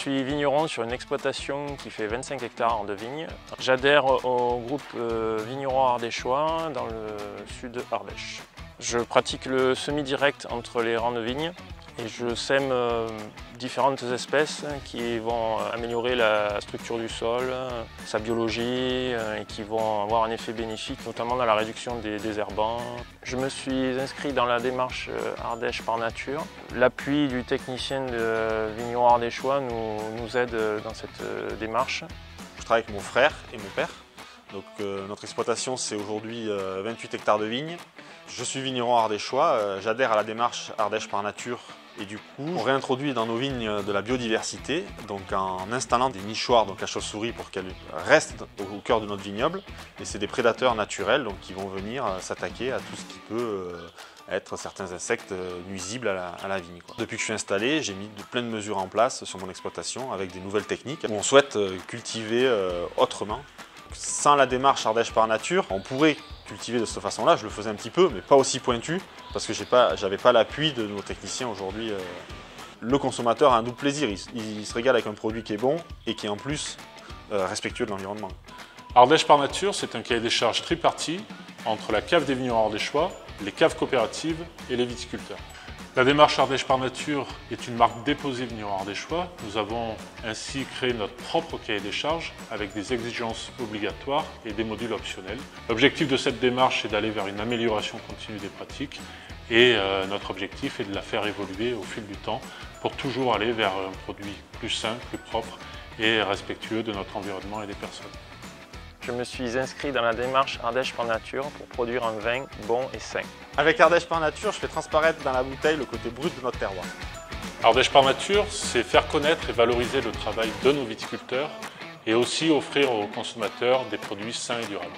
suis vigneron sur une exploitation qui fait 25 hectares de vignes. J'adhère au groupe vigneron ardéchois dans le sud de Ardèche. Je pratique le semi-direct entre les rangs de vignes et je sème différentes espèces qui vont améliorer la structure du sol, sa biologie et qui vont avoir un effet bénéfique, notamment dans la réduction des désherbants. Je me suis inscrit dans la démarche Ardèche par nature. L'appui du technicien de vigneron ardéchois nous aide dans cette démarche. Je travaille avec mon frère et mon père. Donc, notre exploitation, c'est aujourd'hui 28 hectares de vignes. Je suis vigneron ardéchois, j'adhère à la démarche Ardèche par nature. Et du coup, on réintroduit dans nos vignes de la biodiversité, donc en installant des nichoirs donc à chauves-souris pour qu'elles restent au cœur de notre vignoble. Et c'est des prédateurs naturels donc, qui vont venir s'attaquer à tout ce qui peut être certains insectes nuisibles à la vigne. Depuis que je suis installé, j'ai mis plein de mesures en place sur mon exploitation avec des nouvelles techniques où on souhaite cultiver autrement. Sans la démarche Ardèche par nature, on pourrait cultiver de cette façon-là, je le faisais un petit peu, mais pas aussi pointu, parce que j'avais pas l'appui de nos techniciens aujourd'hui. Le consommateur a un double plaisir, il se régale avec un produit qui est bon et qui est en plus respectueux de l'environnement. Ardèche par nature, c'est un cahier des charges tripartite entre la cave des vignerons ardéchois, les caves coopératives et les viticulteurs. La démarche Ardèche par nature est une marque déposée vigneron ardéchois. Nous avons ainsi créé notre propre cahier des charges avec des exigences obligatoires et des modules optionnels. L'objectif de cette démarche est d'aller vers une amélioration continue des pratiques et notre objectif est de la faire évoluer au fil du temps pour toujours aller vers un produit plus sain, plus propre et respectueux de notre environnement et des personnes. Je me suis inscrit dans la démarche Ardèche par nature pour produire un vin bon et sain. Avec Ardèche par nature, je fais transparaître dans la bouteille le côté brut de notre terroir. Ardèche par nature, c'est faire connaître et valoriser le travail de nos viticulteurs et aussi offrir aux consommateurs des produits sains et durables.